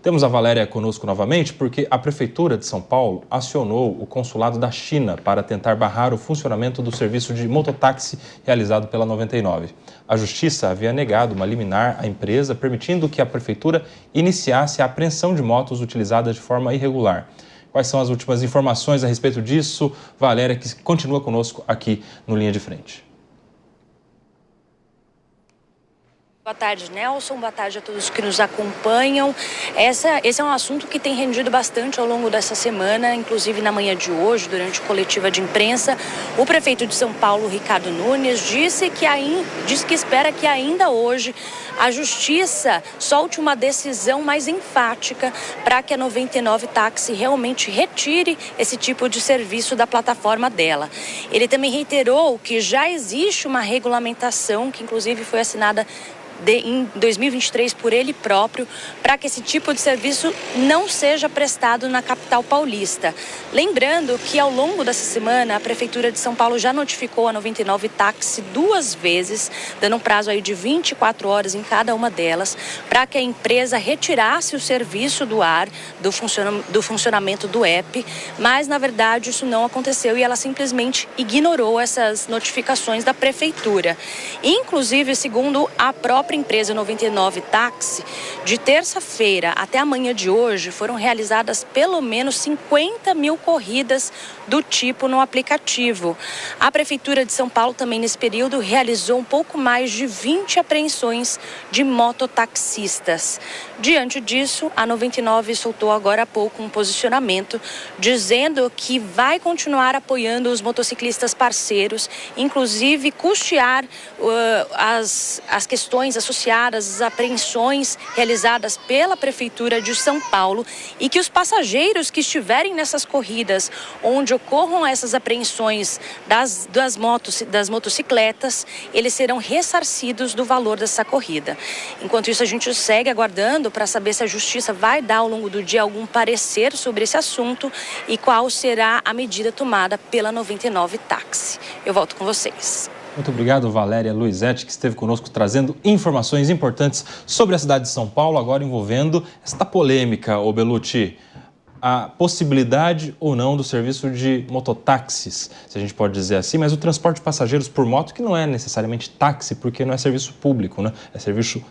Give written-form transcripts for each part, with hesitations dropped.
Temos a Valéria conosco novamente porque a Prefeitura de São Paulo acionou o consulado da China para tentar barrar o funcionamento do serviço de mototáxi realizado pela 99. A Justiça havia negado uma liminar à empresa, permitindo que a Prefeitura iniciasse a apreensão de motos utilizadas de forma irregular. Quais são as últimas informações a respeito disso? Valéria, que continua conosco aqui no Linha de Frente. Boa tarde, Nelson. Boa tarde a todos que nos acompanham. Esse é um assunto que tem rendido bastante ao longo dessa semana, inclusive na manhã de hoje, durante a coletiva de imprensa. O prefeito de São Paulo, Ricardo Nunes, disse que espera que ainda hoje a Justiça solte uma decisão mais enfática para que a 99 Táxi realmente retire esse tipo de serviço da plataforma dela. Ele também reiterou que já existe uma regulamentação, que inclusive foi assinada em 2023 por ele próprio, para que esse tipo de serviço não seja prestado na capital paulista. Lembrando que ao longo dessa semana a Prefeitura de São Paulo já notificou a 99 Táxi 2 vezes, dando um prazo aí de 24 horas em cada uma delas, para que a empresa retirasse o serviço do ar, do funcionamento do app, mas na verdade isso não aconteceu e ela simplesmente ignorou essas notificações da Prefeitura. Inclusive, segundo a própria empresa 99 Táxi, de terça-feira até amanhã de hoje foram realizadas pelo menos 50 mil corridas do tipo no aplicativo. A Prefeitura de São Paulo também nesse período realizou um pouco mais de 20 apreensões de mototaxistas. Diante disso, a 99 soltou agora há pouco um posicionamento dizendo que vai continuar apoiando os motociclistas parceiros, inclusive custear as questões associadas às apreensões realizadas pela Prefeitura de São Paulo e que os passageiros que estiverem nessas corridas onde ocorram essas apreensões das motocicletas, eles serão ressarcidos do valor dessa corrida. Enquanto isso, a gente segue aguardando para saber se a Justiça vai dar ao longo do dia algum parecer sobre esse assunto e qual será a medida tomada pela 99 Táxi. Eu volto com vocês. Muito obrigado, Valéria Luizetti, que esteve conosco trazendo informações importantes sobre a cidade de São Paulo, agora envolvendo esta polêmica, ô Bellucci, a possibilidade ou não do serviço de mototáxis, se a gente pode dizer assim, mas o transporte de passageiros por moto, que não é necessariamente táxi, porque não é serviço público, né? É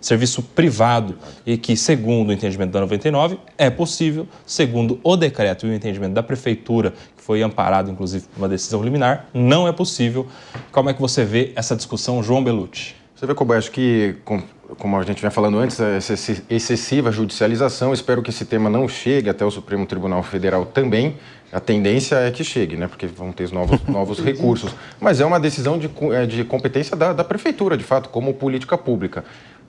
serviço privado e que, segundo o entendimento da 99, é possível, segundo o decreto e o entendimento da Prefeitura, que foi amparado, inclusive, por uma decisão liminar, não é possível. Como é que você vê essa discussão, João Bellucci? Você vê, Kobayashi, que, como a gente vinha falando antes, essa excessiva judicialização, espero que esse tema não chegue até o Supremo Tribunal Federal também. A tendência é que chegue, né? Porque vão ter novos recursos. Mas é uma decisão de competência da Prefeitura, de fato, como política pública.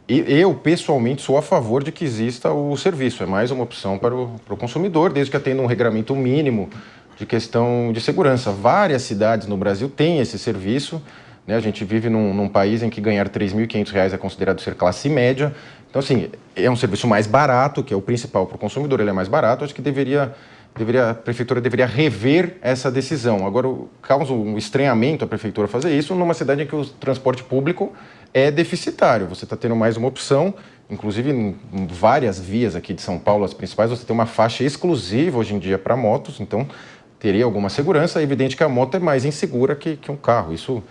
E eu, pessoalmente, sou a favor de que exista o serviço. É mais uma opção para o consumidor, desde que atenda um regramento mínimo de questão de segurança. Várias cidades no Brasil têm esse serviço. A gente vive num país em que ganhar R$ 3.500 é considerado ser classe média. Então, assim, é um serviço mais barato, que é o principal para o consumidor, ele é mais barato. Acho que a Prefeitura deveria rever essa decisão. Agora, causa um estranhamento a Prefeitura fazer isso numa cidade em que o transporte público é deficitário. Você está tendo mais uma opção, inclusive em várias vias aqui de São Paulo, as principais, você tem uma faixa exclusiva hoje em dia para motos, então teria alguma segurança. É evidente que a moto é mais insegura que um carro, Isso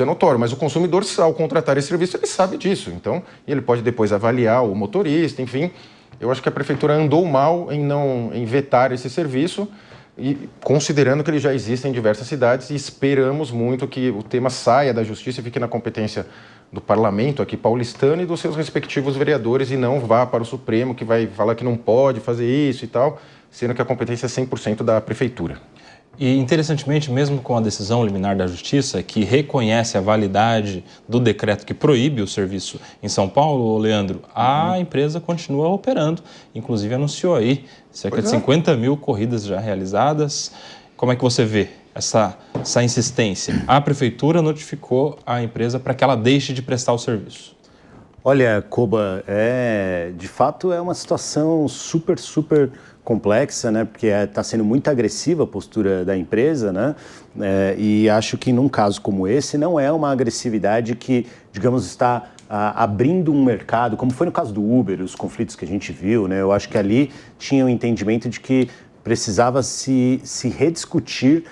é notório, mas o consumidor, ao contratar esse serviço, ele sabe disso. Então, ele pode depois avaliar o motorista, enfim. Eu acho que a Prefeitura andou mal em vetar esse serviço, e considerando que ele já existe em diversas cidades, e esperamos muito que o tema saia da Justiça e fique na competência do Parlamento aqui paulistano e dos seus respectivos vereadores, e não vá para o Supremo, que vai falar que não pode fazer isso e tal, sendo que a competência é 100% da Prefeitura. E, interessantemente, mesmo com a decisão liminar da Justiça, que reconhece a validade do decreto que proíbe o serviço em São Paulo, Leandro, a empresa continua operando. Inclusive, anunciou aí cerca de 50 mil corridas já realizadas. Como é que você vê essa insistência? A Prefeitura notificou a empresa para que ela deixe de prestar o serviço. Olha, Koba, de fato é uma situação super complexa, né? Porque está sendo muito agressiva a postura da empresa, né? E acho que num caso como esse não é uma agressividade que, digamos, está abrindo um mercado, como foi no caso do Uber, os conflitos que a gente viu, né? Eu acho que ali tinha o entendimento de que precisava se rediscutir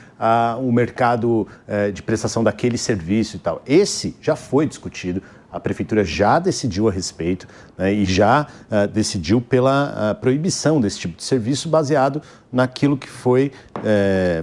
o mercado de prestação daquele serviço e tal. Esse já foi discutido, a prefeitura já decidiu a respeito, né, e já decidiu pela proibição desse tipo de serviço baseado naquilo que foi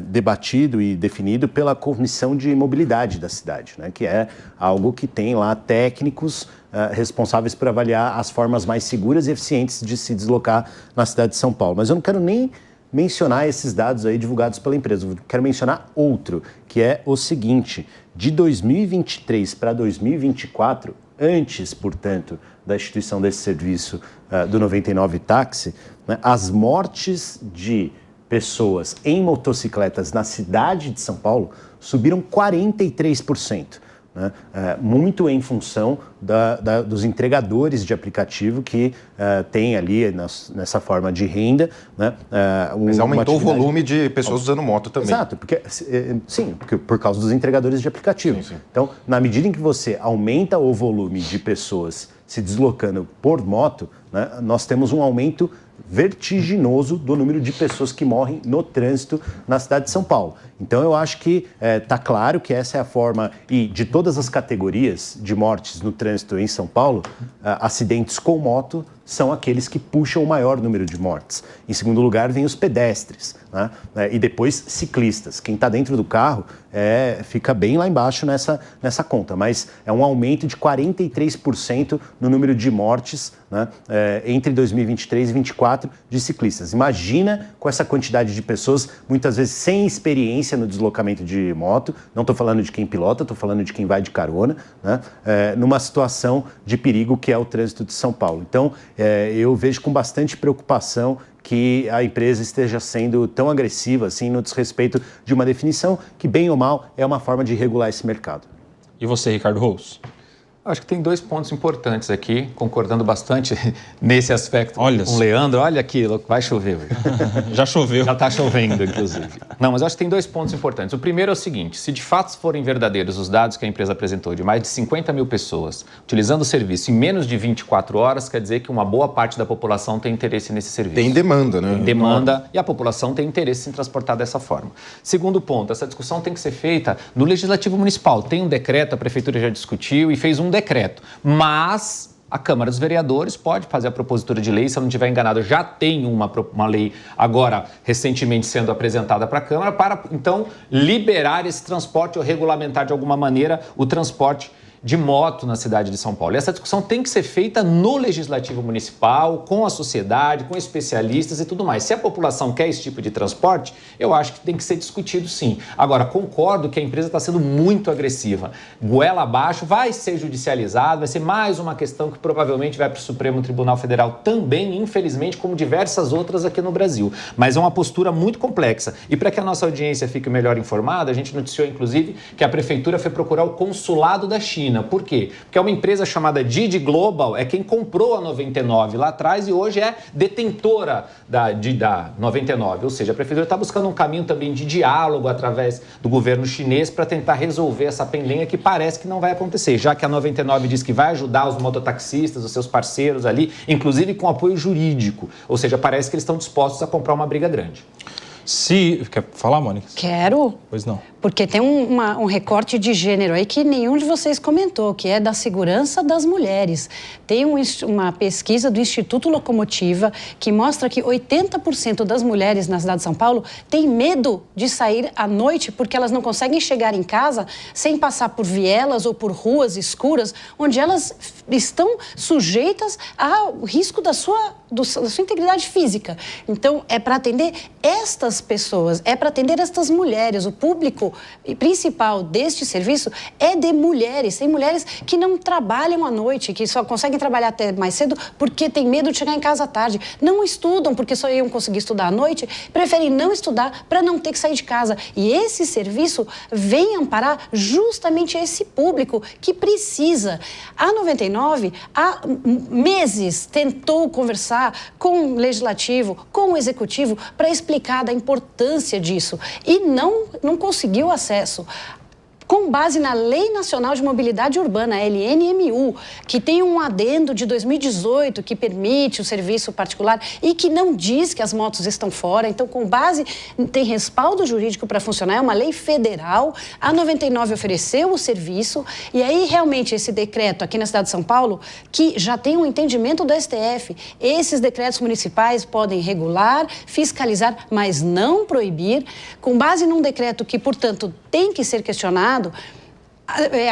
debatido e definido pela Comissão de Mobilidade da cidade, né, que é algo que tem lá técnicos responsáveis por avaliar as formas mais seguras e eficientes de se deslocar na cidade de São Paulo. Mas eu não quero nem mencionar esses dados aí divulgados pela empresa. Eu quero mencionar outro, que é o seguinte: de 2023 para 2024, antes, portanto, da instituição desse serviço do 99 Táxi, né, as mortes de pessoas em motocicletas na cidade de São Paulo subiram 43%. Né? Muito em função dos entregadores de aplicativo que tem ali nessa forma de renda. Né? Mas aumentou o volume de pessoas usando moto também. Exato, porque por causa dos entregadores de aplicativo. Sim. Então, na medida em que você aumenta o volume de pessoas se deslocando por moto, né, nós temos um aumento vertiginoso do número de pessoas que morrem no trânsito na cidade de São Paulo. Então, eu acho que está claro que essa é a forma, e de todas as categorias de mortes no trânsito em São Paulo, acidentes com moto são aqueles que puxam o maior número de mortes. Em segundo lugar, vem os pedestres, né? E depois ciclistas. Quem está dentro do carro fica bem lá embaixo nessa conta, mas é um aumento de 43% no número de mortes, né, entre 2023 e 2024 de ciclistas. Imagina com essa quantidade de pessoas, muitas vezes sem experiência no deslocamento de moto, não estou falando de quem pilota, estou falando de quem vai de carona, né, numa situação de perigo que é o trânsito de São Paulo. Então, eu vejo com bastante preocupação que a empresa esteja sendo tão agressiva assim no desrespeito de uma definição que, bem ou mal, é uma forma de regular esse mercado. E você, Ricardo Rous? Acho que tem 2 pontos importantes aqui, concordando bastante nesse aspecto com o Leandro. Olha aquilo, vai chover hoje. Já choveu. Já está chovendo, inclusive. Não, mas acho que tem 2 pontos importantes. O primeiro é o seguinte: se de fato forem verdadeiros os dados que a empresa apresentou de mais de 50 mil pessoas utilizando o serviço em menos de 24 horas, quer dizer que uma boa parte da população tem interesse nesse serviço. Tem demanda, né? Tem demanda e a população tem interesse em transportar dessa forma. Segundo ponto, essa discussão tem que ser feita no Legislativo Municipal. Tem um decreto, a Prefeitura já discutiu e fez um decreto, mas a Câmara dos Vereadores pode fazer a propositura de lei, se eu não estiver enganado, já tem uma lei agora recentemente sendo apresentada para a Câmara para, então, liberar esse transporte ou regulamentar de alguma maneira o transporte de moto na cidade de São Paulo. E essa discussão tem que ser feita no Legislativo Municipal, com a sociedade, com especialistas e tudo mais. Se a população quer esse tipo de transporte, eu acho que tem que ser discutido sim. Agora, concordo que a empresa está sendo muito agressiva. Goela abaixo, vai ser judicializado, vai ser mais uma questão que provavelmente vai para o Supremo Tribunal Federal também, infelizmente, como diversas outras aqui no Brasil. Mas é uma postura muito complexa. E para que a nossa audiência fique melhor informada, a gente noticiou, inclusive, que a Prefeitura foi procurar o consulado da China. Por quê? Porque é uma empresa chamada Didi Global, é quem comprou a 99 lá atrás e hoje é detentora da 99. Ou seja, a Prefeitura está buscando um caminho também de diálogo através do governo chinês para tentar resolver essa pendenga que parece que não vai acontecer, já que a 99 diz que vai ajudar os mototaxistas, os seus parceiros ali, inclusive com apoio jurídico. Ou seja, parece que eles estão dispostos a comprar uma briga grande. Quer falar, Mônica? Quero. Pois não. Porque tem um recorte de gênero aí que nenhum de vocês comentou, que é da segurança das mulheres. Tem uma pesquisa do Instituto Locomotiva que mostra que 80% das mulheres na cidade de São Paulo têm medo de sair à noite porque elas não conseguem chegar em casa sem passar por vielas ou por ruas escuras, onde elas estão sujeitas ao risco da sua integridade física. Então, é para atender estas pessoas, é para atender estas mulheres. O público principal deste serviço é de mulheres. Tem mulheres que não trabalham à noite, que só conseguem trabalhar até mais cedo porque tem medo de chegar em casa à tarde. Não estudam porque só iam conseguir estudar à noite, preferem não estudar para não ter que sair de casa. E esse serviço vem amparar justamente esse público que precisa. A 99, há meses, tentou conversar com o Legislativo, com o Executivo, para explicar da importância disso e não conseguiu acesso. com base na Lei Nacional de Mobilidade Urbana, LNMU, que tem um adendo de 2018 que permite o serviço particular e que não diz que as motos estão fora. Então, com base, tem respaldo jurídico para funcionar, é uma lei federal. A 99 ofereceu o serviço e aí, realmente, esse decreto aqui na cidade de São Paulo, que já tem um entendimento do STF, esses decretos municipais podem regular, fiscalizar, mas não proibir, com base num decreto que, portanto, tem que ser questionado.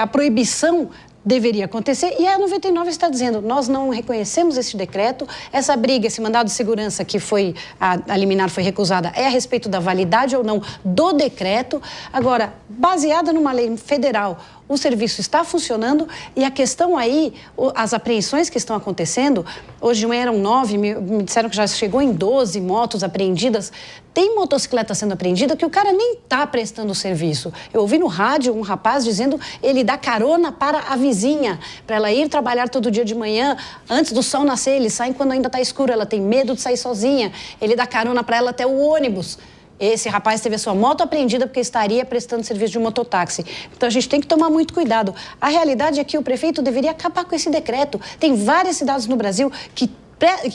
A proibição deveria acontecer e a 99 está dizendo, nós não reconhecemos esse decreto, essa briga, esse mandado de segurança que foi, a liminar foi recusada, é a respeito da validade ou não do decreto. Agora, baseada numa lei federal, o serviço está funcionando e a questão aí, as apreensões que estão acontecendo, hoje de manhã eram 9, me disseram que já chegou em 12 motos apreendidas. Tem motocicleta sendo apreendida que o cara nem está prestando serviço. Eu ouvi no rádio um rapaz dizendo ele dá carona para a vizinha, para ela ir trabalhar todo dia de manhã, antes do sol nascer, eles saem quando ainda está escuro, ela tem medo de sair sozinha, ele dá carona para ela até o ônibus. Esse rapaz teve a sua moto apreendida porque estaria prestando serviço de mototáxi. Então, a gente tem que tomar muito cuidado. A realidade é que o prefeito deveria acabar com esse decreto. Tem várias cidades no Brasil que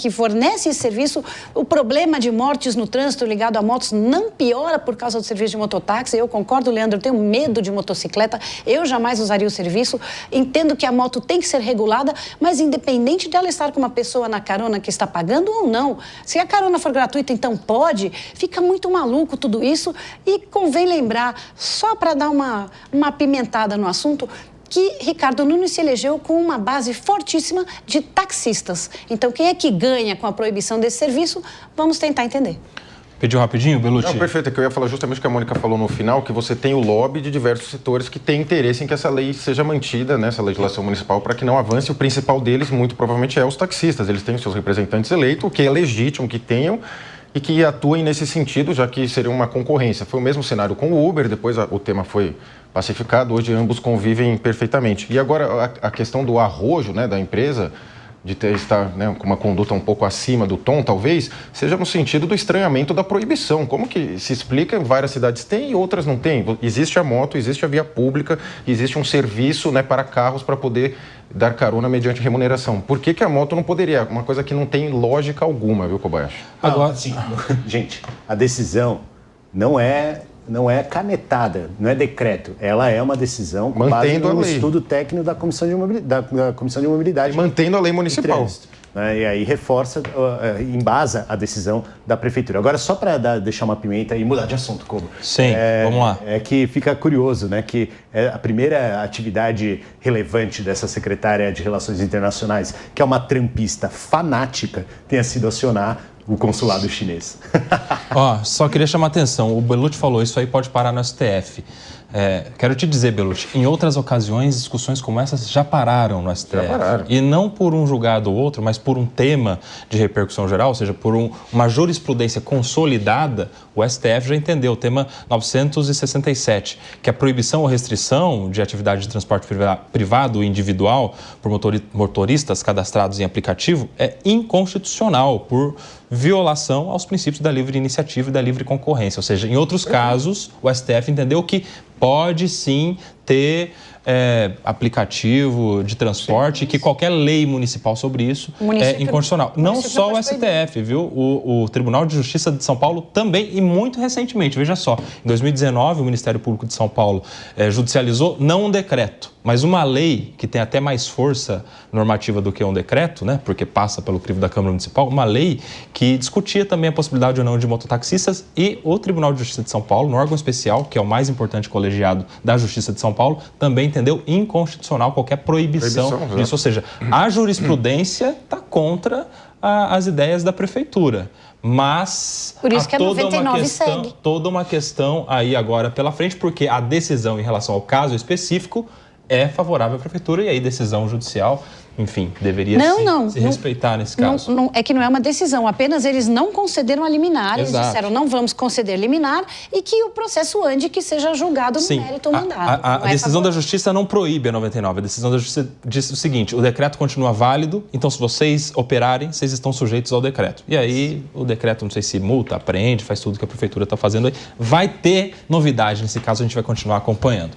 fornece esse serviço. O problema de mortes no trânsito ligado a motos não piora por causa do serviço de mototáxi. Eu concordo, Leandro, eu tenho medo de motocicleta, eu jamais usaria o serviço. Entendo que a moto tem que ser regulada, mas independente de ela estar com uma pessoa na carona que está pagando ou não, se a carona for gratuita, então pode, fica muito maluco tudo isso. E convém lembrar, só para dar uma apimentada no assunto, que Ricardo Nunes se elegeu com uma base fortíssima de taxistas. Então, quem é que ganha com a proibição desse serviço? Vamos tentar entender. Pediu rapidinho, Bellucci? Não, perfeito. É que eu ia falar justamente o que a Mônica falou no final, que você tem o lobby de diversos setores que têm interesse em que essa lei seja mantida, né, essa legislação municipal, para que não avance. O principal deles, muito provavelmente, é os taxistas. Eles têm os seus representantes eleitos, o que é legítimo que tenham, e que atuem nesse sentido, já que seria uma concorrência. Foi o mesmo cenário com o Uber, depois o tema foi pacificado, hoje ambos convivem perfeitamente. E agora a questão do arrojo, né, da empresa, de estar, né, com uma conduta um pouco acima do tom, talvez, seja no sentido do estranhamento da proibição. Como que se explica? Várias cidades têm e outras não têm. Existe a moto, existe a via pública, existe um serviço, né, para carros para poder dar carona mediante remuneração. Por que a moto não poderia? Uma coisa que não tem lógica alguma, viu, Kobayashi? Agora, sim. Gente, a decisão não é canetada, não é decreto. Ela é uma decisão com base no estudo técnico da Comissão de Mobilidade. Mantendo a lei municipal. E aí reforça, embasa a decisão da Prefeitura. Agora, só para deixar uma pimenta e mudar de assunto, Kobo. Sim, vamos lá. É que fica curioso, né, que a primeira atividade relevante dessa secretária de Relações Internacionais, que é uma trampista fanática, tenha sido acionar o consulado chinês. Só queria chamar a atenção, o Bellucci falou, isso aí pode parar no STF. Quero te dizer, Bellucci, em outras ocasiões, discussões como essas já pararam no STF. Já pararam. E não por um julgado ou outro, mas por um tema de repercussão geral, ou seja, por uma jurisprudência consolidada, o STF já entendeu, o tema 967, que a proibição ou restrição de atividade de transporte privado e individual por motoristas cadastrados em aplicativo é inconstitucional por violação aos princípios da livre iniciativa e da livre concorrência. Ou seja, em outros casos, o STF entendeu que pode sim ter aplicativo de transporte, que qualquer lei municipal sobre isso é inconstitucional. Não só o STF, viu? O Tribunal de Justiça de São Paulo também, e muito recentemente, veja só, em 2019, o Ministério Público de São Paulo judicializou não um decreto, mas uma lei que tem até mais força normativa do que um decreto, né? Porque passa pelo crivo da Câmara Municipal, uma lei que discutia também a possibilidade ou não de mototaxistas, e o Tribunal de Justiça de São Paulo, no órgão especial, que é o mais importante colegiado da Justiça de São Paulo, também entendeu inconstitucional qualquer proibição disso. Ou seja, a jurisprudência está contra as ideias da Prefeitura. Mas por isso que a 99 segue. Toda uma questão aí agora pela frente, porque a decisão em relação ao caso específico é favorável à Prefeitura, e aí decisão judicial, enfim, deveria se respeitar nesse caso. É que não é uma decisão, apenas eles não concederam a liminar, eles Exato. disseram não vamos conceder liminar e que o processo ande, que seja julgado no mérito mandado. A decisão da Justiça não proíbe a 99, a decisão da Justiça diz o seguinte: o decreto continua válido, então se vocês operarem, vocês estão sujeitos ao decreto. E aí o decreto, não sei se multa, apreende, faz tudo que a Prefeitura está fazendo aí. Vai ter novidade nesse caso, a gente vai continuar acompanhando.